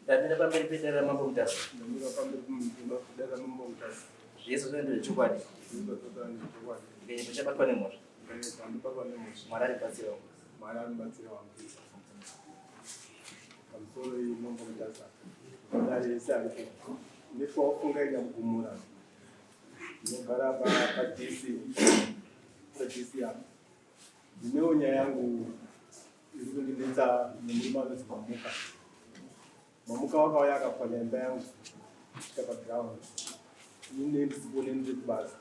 Ndamira pamberi pedera mambo Mutasa. Yesu ndio chokwadi. Ngenye pachabatwa nemoto. Marari batsira wangu. Kamsoro hii mambo Mutasa. Ndari yesa ndipo funga ina mgumura. Nogara pa DC ya. Nimeo Nyaya yangu ilikuwa mlima wa Mamuka waka akafanya mba yangu katika ground. Nini nisibone nje basi.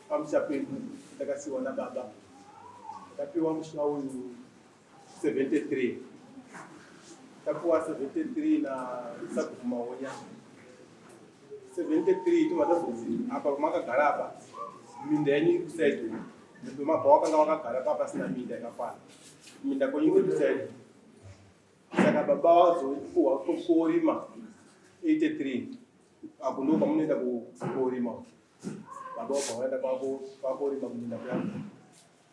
Pamshapa takasiwa na baba. Tapiwa mshau 73. Tapiwa 73 na sabu maonya. 73 tu matafuzi apa maka garaba. Minda yenye kusaidia. Ndio maboka ngawaka garaba pasi na minda yakafana. Minda kwenye kusaidia. Saka baba wazo kuwa kurima 83 akunuka munenda kurima baba waenda kwa kurima munenda kwa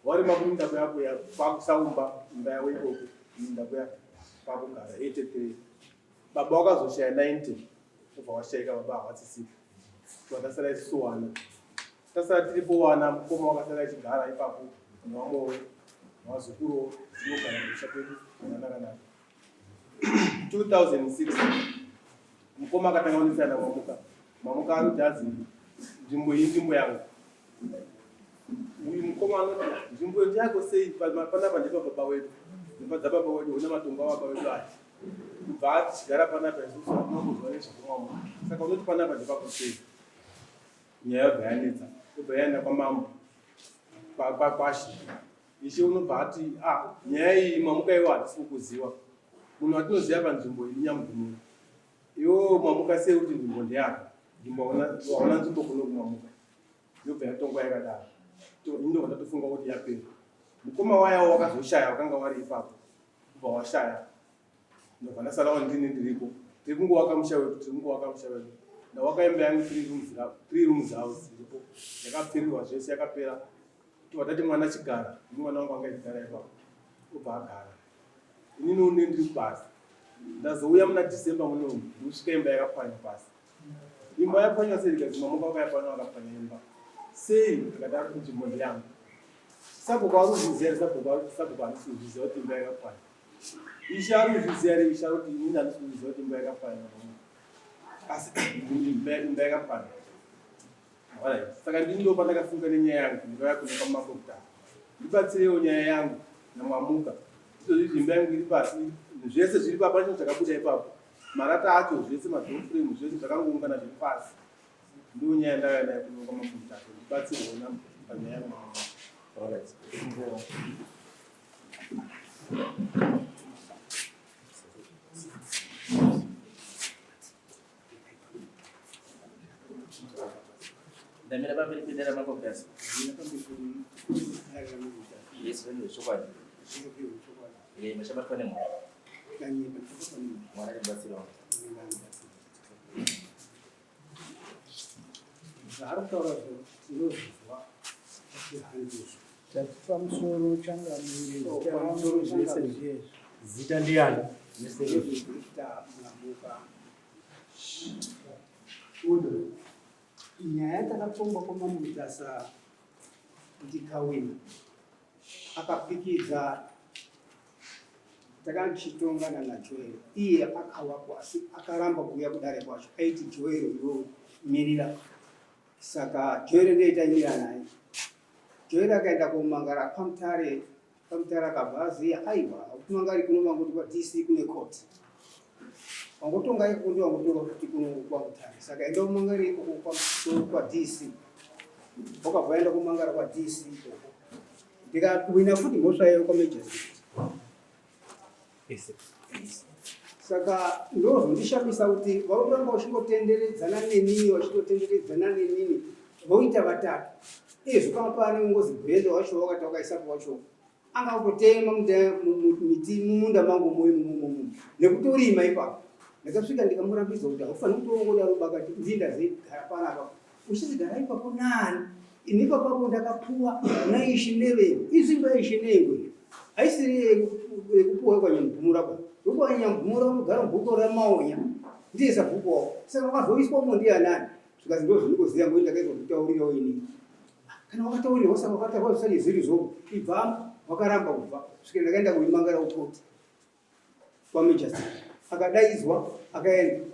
wale mamunenda kwa ya kusaumba mbaya wiko munenda kwa kugara 83 baba wakazo share 90 kuva washeka baba watsisi tutasala isuwana tasala tilipo wana mkomo wakasala chigara ipapo nwamo wazukuru zimukana mshapedu na 2006 mkoma akatanganisana na mamuka arujazi njimbo yangu mkoma anoti njimbo yako sei pana pande pa baba wetu mpaka baba wetu una matunga wa baba wetu ati but gara pana pa Yesu Mungu zonesha kwa sasa unoti pana pande pa sei Nyaya yakanetsa bayana kwa mambo kwa kwashi ishi unobati Nyaya mamuka iwa sikuziwa munhu atinoziva panzvimbo inyamugumura iwo mwamuka sei kuti nzvimbo ndeyako waona nzvimbo kuno kumwamuka yobva yatonga yakadaro ndo ndatofunga kuti yapera mukoma wayawo wakazoshaya wakanga wari ipapo kubva washaya ndobva ndasarawo ndini ndiripo tiri kungowakamsha wetu ndawakaimba yangu 3 rooms house iripo yakapfirirwa zvese yakapera vatati mwana chigara mwana wangu anga chigara ipapo obva agara inini unendiri basi ndazouya muna December muno ndosvika imba yakapfanya basi imba yapfanywa sei ikazima muka yapfanywa akapfanya imba sei akadaro kuti nzvimbo yangu sabhuku aruzviziva sabhuku harisizviziva kuti imba yakapfanya ishe aruzviziva ishe kuti inini handisizviziva kuti imba yakapfanya asi imba yakapfanya saka ndini ndo pandakafunga nenyaya yangu ndikauya kuno pamambo kutanga ndibatsirewo nyaya yangu namwamuka imba yangu iri pasi zvese zviri papa chino chakabuda ipapo marata acho zvese madhoframe zvese zvakangoungana zviri pasi ndiwo nyaya ndauya nayo kunonga mamutatu ndibatsirwewo panyaya yangu Ndamira pamberi pedera mambo Mutasa. Yesu ndio chokwadi. Ngenye pachabatwa nemoto. Marari batsira wangu. Pamusoro changamire zita ndiani Nyaya takapfungwa kwa Mutasa ndikawina akapikidza takachitongana naJoero iye akawa kwasi akaramba kuuya kudare kwacho aiti Joero ndo mirira saka Joero ndeitaimira naye Joero akaenda kumangara pamutare akabvaziya aiwa kumangari kunomanguti kwa DC kune court wangotonga ikundi wangotonga kuti kuno kwa Mutare saka enda kumangari kwa DC wakabvaenda kumangara kwa DC ndikawina futi mhosva yayo kwamejasi saka ndozondishamisa kuti vauramba uchingotenderedzana nenini voita vatatu zvipamapane ungozi bhendo wacho wakati wakaisapo wacho anga kutotema miti mumunda mangu mumu nekuti urima ipapo ndakasvika ndikamurambidza kuti haufaniri kutongoda rubakati ndindazigara panapa uchizigara ipapo nani inipa papo ndakapuwa naishi neveni izimba ishi nengwe haisiri kupuwa kwa nyambumura kwa kwa nyambumura mugara mbuko ramaonya ndiye sabhuko saka wakazoiswa mu ndiye anani zvikazi ndo zvinoziya ngoita kaizvo kutaurira ini kana wakataurira wasa wakataura usali zviri zvo ibva wakaramba kubva svikira ndakaenda kuimangara ukoti kwa major akadaizwa akaenda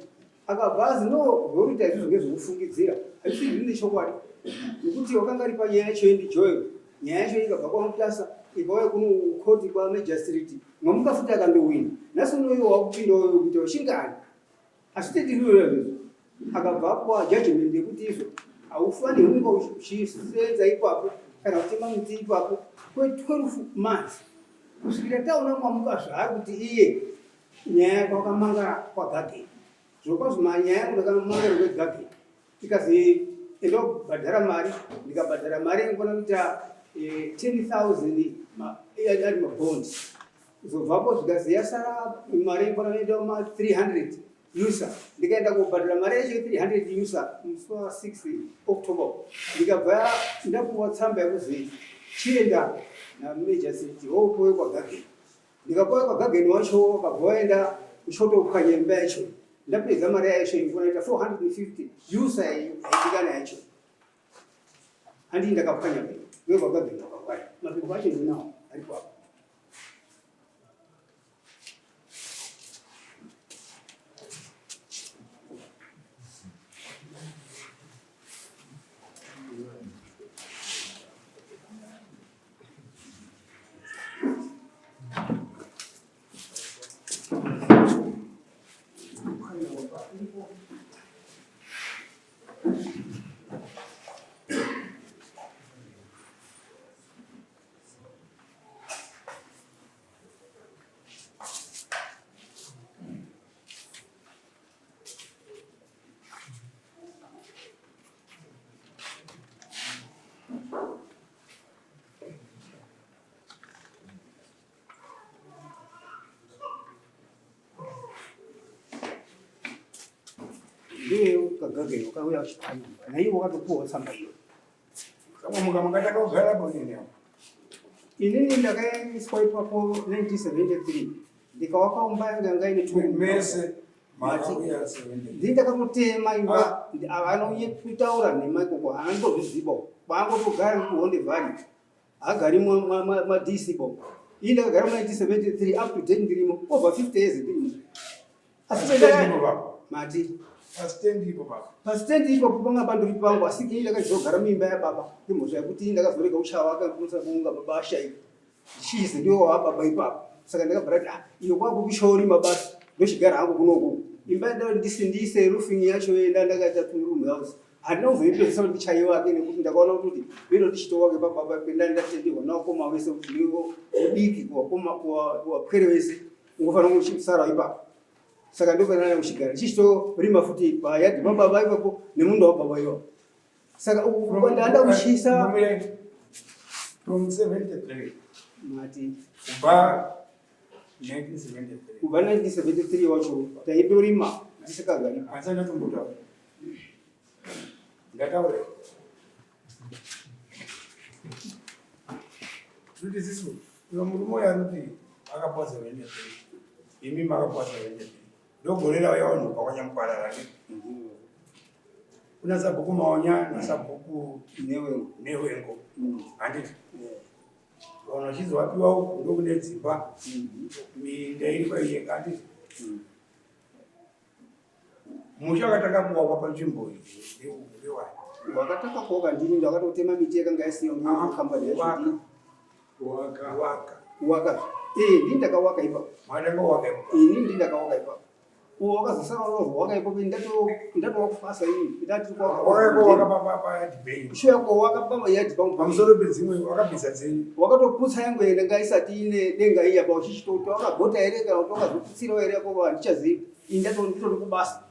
akabhazi no zvoita izvo ngezvokufungidzira hazvisi zvine chokwadi nekuti wakanga ari panyaya yacho indijoyo nyaya yacho ikabva kwa Mutasa ikauya kuno ukoti kwa magistrate mwamukafuta akandowina nhasi unoyo wakupinda uyo kuita uchingani asi tetiririra izvo akabva kwa judgment yekuti izvo haufanirwi kunge uchisenza ipapo kana kutema miti ipapo kwe12 months kusvikira taona mwamuka zvaa kuti iye nyaya yake wakamangara kwagageni zvokwazvo manyaya yangu ndakamangara kwegageni tikazi enda kubhadhara mari ndikabhadhara mari ingona kuita 10,000 ari mabondi zobvapo zvikazi yasara mari ingona kuita 300 user ndikaenda kubhadhara mari yacho 300 user musi wa 6 October ndikabva ndapuwa tsamba yekuzi chienda namajority wopuwe kwagageni ndikapuwa kwagageni wacho wakabva waenda kuchotopwanya imba yacho ndapedza mari yacho ingona kuita 450 user yaidikana yacho handi ndakapwanya wekwagageni wakawaya mapepa acho ndinawo aripo apo ndiye kagageni wakauya kuchipanyumba naiwo wakatopuwa tsamba iyo kama mukamangata kugara bonini inini ndakaiswa ipapo 1973 ndikawaka umba yanga ngaine mese mauya 70 ndindakamutema imba anouye kutaura nemaikoko haandozviziva kwangotogara kuhonde vhari hagari madisibo ii ndakagara mu1973 up to date ndirimo over 50 years ndirimo mati pasitendi ipapo panga pandori pangu asi kii ndakazogara muimba yababa imhosva yekuti ndakazorega uchawa akamusa kunga baba ashaika ndichizi ndiwo wababa ipapo saka ndakabhara iyo kwako kushori mabasa ndochigara hangu kunoku imba ndisindise roofing yacho yenda ndakaita room house handina kuzoipedzisa kuti ndichaiwa ke nekuti ndakaona kuti vino ndichitowake pababa penda ndatenderwa nawo koma wese kuti ndiwo udiki kuwapwere wese ungofanira kuchisara ipapo saka ndopena kuchigara chichitorima futi payadhi pababa ipapo nemunda wababa iwapo saka ndaanda kuchisa from 73 mati kubva 1973 wacho taindorima tisikagari asana tumbuta ngataure kuti zisu murume yaruti akapasa 73 imi makapasa 73 ndogorera yawanhu pakanyamuparara kuna sabhuku maonya nasabhuku newengo handiti kana uchizowapiwa uku ndokune dzimba minda iri paiyenga handiti musha wakatakakuwakwa panzvimbo iyi ndewani wakatakakuwaka ndini ndakatotema miti yakanga yasiya kambani yacho waka ndini ndakawaka ipapo madangawaka ini ndini ndakawaka ipapo uwo wakazosara waka ipapo ndatowakufasa ini shuya kowaka pamayadhi pamusoro pedzimwe wakabvisa dzenyu wakatoputsa yangu ende ngaisati ine denga iya pa uchichitota wakagota here kana kuti wakazoputsirawo here ko handichazivi ini nditori kubasa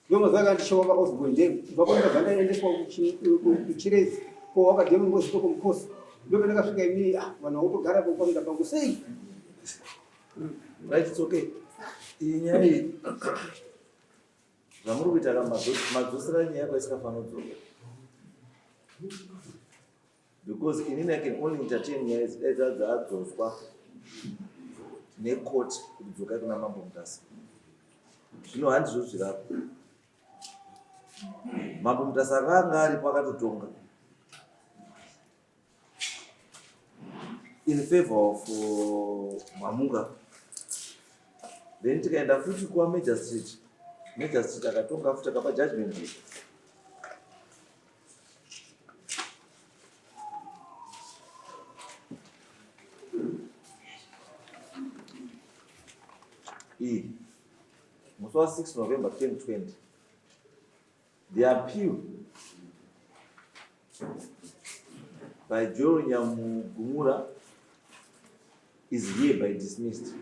ndomazvaka ndishowaka osboinde kubva ndabva ndaendeswa kuchirezi ko wakadhema mbozitoko mukosi ndopendakasvika ini vanhu vautogara pamunda pangu sei right, it's okay. Iyi nyaya iyi zvamuri kuita madzosera nyaya kwaisikafanira kudzoka because inini I can only entertain nyaya dzadzadzadzoswa nekoti kudzoka kuna mambo Mutasa. Zvino handizvo zvirapo. Mambo Mutasa akanga aripo akatotonga in favor of Mamunga. Then tikaenda futi kuwa Major Street akatonga futi akapa judgment. Musi wa 6 November 2020, the appeal by Joe Nyamugumura is hereby dismissed.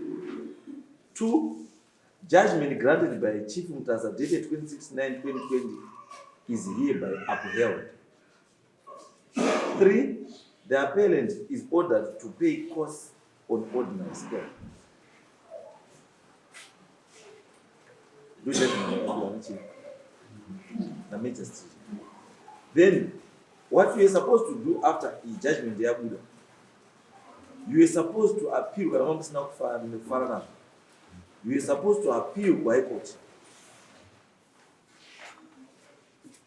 2. Judgment granted by Chief Mutasa dated 26/9/2020 is hereby upheld. 3. The appellant is ordered to pay costs on ordinary scale. Do that in Major Street. Then, what you are supposed to do after the judgment, you are supposed to appeal. You are supposed to appeal to High Court.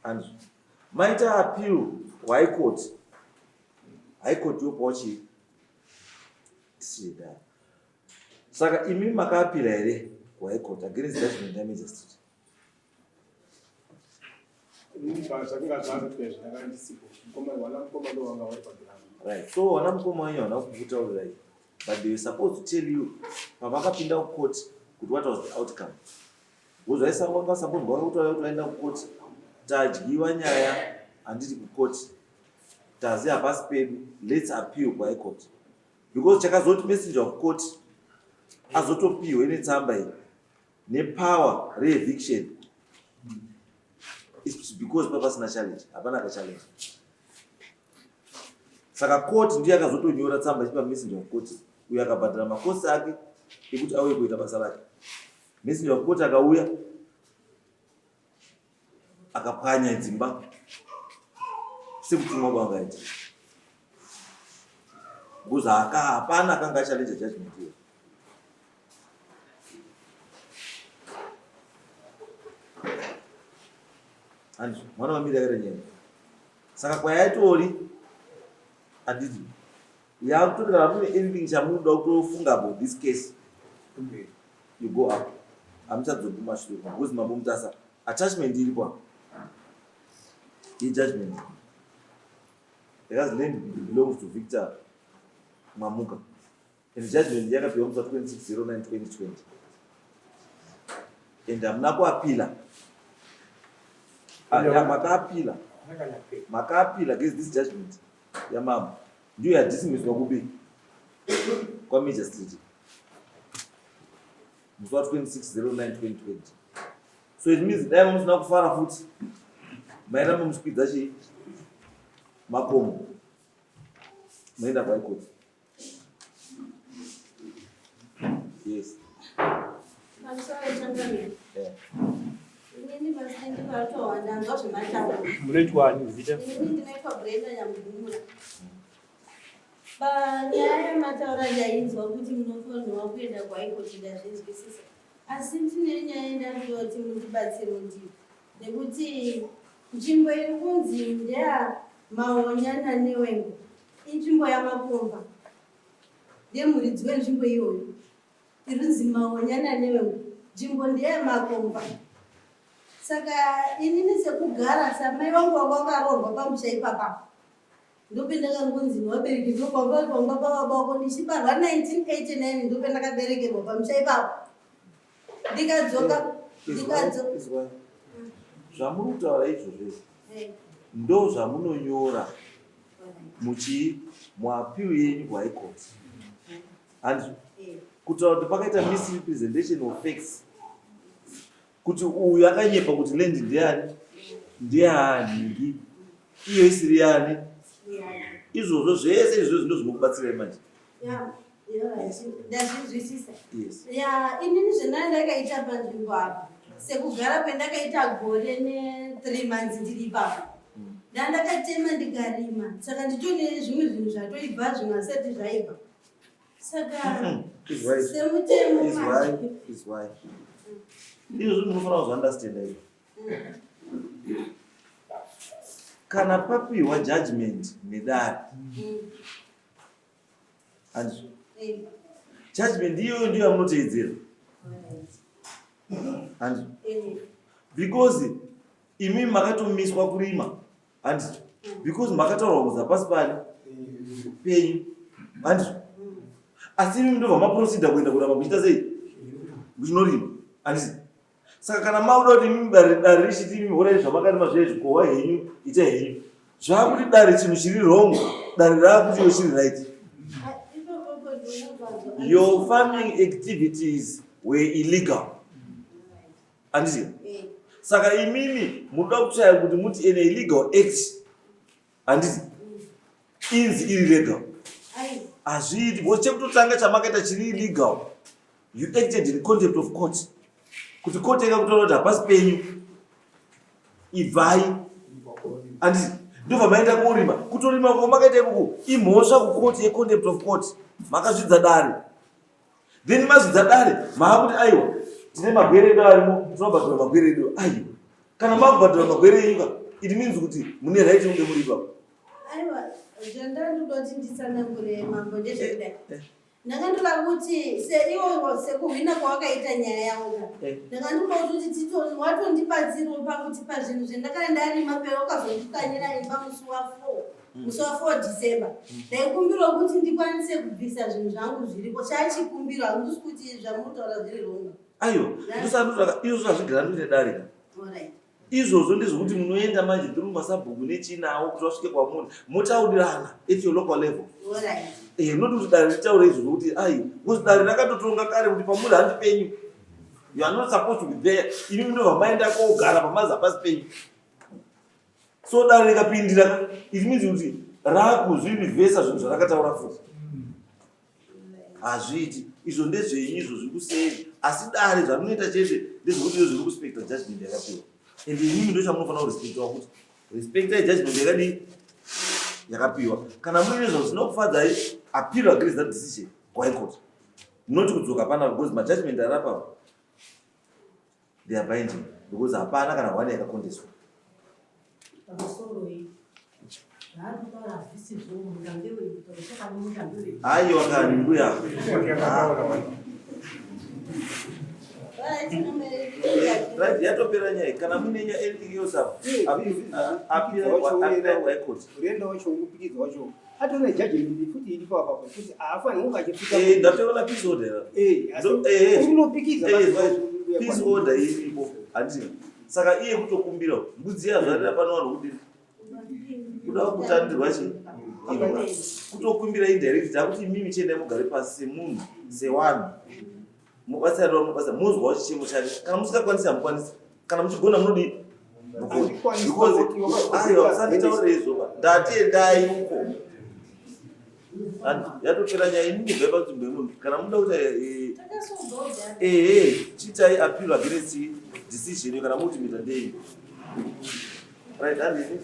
And might appeal to High Court. High Court you watch it. See that. Saka imi maka appeal ere kwa High Court against judgment in Major Street. Right. So wanamkoma wenyewe wanakuvuta ulai. But they were supposed to tell you pavakapinda court what was the outcome. Uzwaisa wanga support ngokutoenda court tadyiwa Nyaya anditi ku court tazi apasi pedu, let's appeal kwa court. Because chakazoti messenger of court azotopiwa ine tsamba iyi nepower re-eviction. It's because papasina challenge, hapana ka challenge. Saka court ndiye akazotonyora tsamba ichipa messenger of court uya akabhadhara makosi ake ekuti auye kuita basa rake. Messenger of court akauya akapwanya dzimba sekutumwa kwangaita kuza hapana akanga challenge judgment hiyo. And mwana wa mira yare nyene saka kwa yatori adidi ya kutoka hapo anything cha muda kutofunga about this case. You go up. Amchadzoguma shuru because Mambo Mutasa attachment ilipo hii judgment because land belongs to Victor Mamuka and judgment yakapewa msa 26/09/2020 and amnapo appeal makapila against this judgment ya mama ndio ya dismissed wakubi kwa Major Street musi wa 26/09/2020. So it means dai mama sinakufara futhi maira mumspidza chi makomo maenda kwa court. Yes. I'm sorry, Tanzania. Yeah. Ini basi ndi patowanda ngazvo matawo. Munoitwani zita? Ini ndinoitwa Brenda Nyamugumura. Nyaya mataura yainzwa kuti munofanirwa kuenda kwaikoti ndazvinzwisisa. Asi ndine nyaya ndandoti mundibatsire ndiyo. Nekuti nzvimbo iri kunzi ndeya Maonyana Newengo. Inzvimbo yamakomba. Ndemhuridzi wenzvimbo iyoyo. Irinzi Maonyana Newengo. Nzvimbo ndeya makomba. Saka inini sekugara samai wangu wakaroorwa pamusha ipapa. Ndopenda kangunzi wabereki ndokwamba baba ndichibarwa 1989 ndopenda kaberekerwa pamusha ipapa. Ndikadzoka zvamuri kutaura izvozvo ndo zvamunonyora muappeal yenyu kuHigh Court. And kutaura kuti pakaita misrepresentation of facts kuti uyu akanyepa kuti land ndiani iyo isiri yani izvozvo zvese izvo zvino zvinokubatsira manje. Ndazvinzwisisa. Yes. Inini zvenandakaita panzvimbo apa sekugara pendakaita gore ne3 months ndiri ipapo ndandakatema ndikarima saka nditone zvimwe zvinhu zvatoibva zvimwe asati zvaibva Saka Is why. semutemo Is why. Is why. Izvo zvinofana kuzounderstanda izvo. Kana papiwa judgment nedare. And judgment ndiyo yamunoteedzera. And because imi makatomiswa kurima. And because makataurwa kuza pasi pane penyu. And asi imi ndobva maprocedure kuenda kuramba muchiita sei? Muchinorima. And saka kana mauda kuti imi dare richiti imi horai zvamakarima zviye zvikohwa henyu ita henyu. Zvakuti dare chinhu chiri wrong, dare rakuti iwe chiri right. Your farming activities were illegal. Andizio? Saka imimi muda kuchaya kuti muti an illegal act. Andizio? Is illegal. Azvidi, because chekutotanga chamakaita chiri illegal. You acted in contempt of court. Kuti court ikakutora kuti hapasi penyu. Ivai. Andizio? Ndobva maenda kurima. Kutorima kwamakaita ikoko imhosva kukoti yecontempt of court. Makazvidza dare. Then mazvidza dare, maakuti aiwa, tine magwere edu arimo, tinobhadhara magwere edu. Aiwa. Kana makubhadhara magwere enyika, it means kuti mune right kunge muri ipapo. Aiwa, zvandandodoti nditsanangure mambo ndezvekudai. Ndakandoda kuti seiwo sekuhwina kwawakaita nyaya yako. Ndakandoda kuti titoni watondibatsirawo pakutipa zvinhu zvendakanga ndarima pero ukazondikanyira imba musi wa4 December. Ndaikumbirawo kuti ndikwanise kubvisa zvinhu zvangu zviripo. Chachikumbiro handisi kuti zvamutaura zviri wrong. Aiwa, ndosandotaka izvo zvazvigara ndine dare. Alright. Izvozvo ndezvokuti munoenda manje through masabhuku nechinawo kuti vasvike kwamuri motaurirana at your local level. Alright. Noti kuti dare ritaure izvozvo kuti ai kuti dare rakatotonga kare kuti pamuri handi penyu. You are not supposed to be there. Imi ndobva maenda kogara pamazi hapasi penyu. So dare rikapindira, it means kuti rakuzvirivhesa zvinhu zvarakataura futi. Hazviti. Izvo ndezvenyu izvo zviri kuseri. Asi dare zvamunoita chete ndezvokuti izvo zviri kuspekta judgment yakapiwa. And inini ndo chamunofanira kurespektawo kuti respectai judgment yakadii yakapiwa. Kana muine zvinhu zvinokufadzai, appeal against that decision kuhigh court. Not kudzoka pana because majudgment arapa they are binding because hapana kana hwani yakakondeswa. Aiwa kani mbuya. Right, yatopera nyaya. Kana mune nyaya anything else up. Appeal high court. Urenda wacho ukupikidza wacho. Atone judgment futi ilipo apapo kuti afani ungachipika. Ndatoona peace order. Unopikidza peace order iripo. Andi. Saka iye kutokumbira mbudzi yazvarira pano vanhu kudini. Kuda kutandirwa chi. Kutokumbira indirect akuti mimi chende mugare pasi semunhu, sewanhu. Mubasa ro mubasa muzwa chichimo chake. Kana musingakwanisa mukwanisa. Kana muchigona munodi. Because aiwa sanditaure izvo. Ndatendai uko. Yatopera nyaya inini beba kuti munhu kana muda kuti chitai appeal against decision kana muti mitandei. Right, and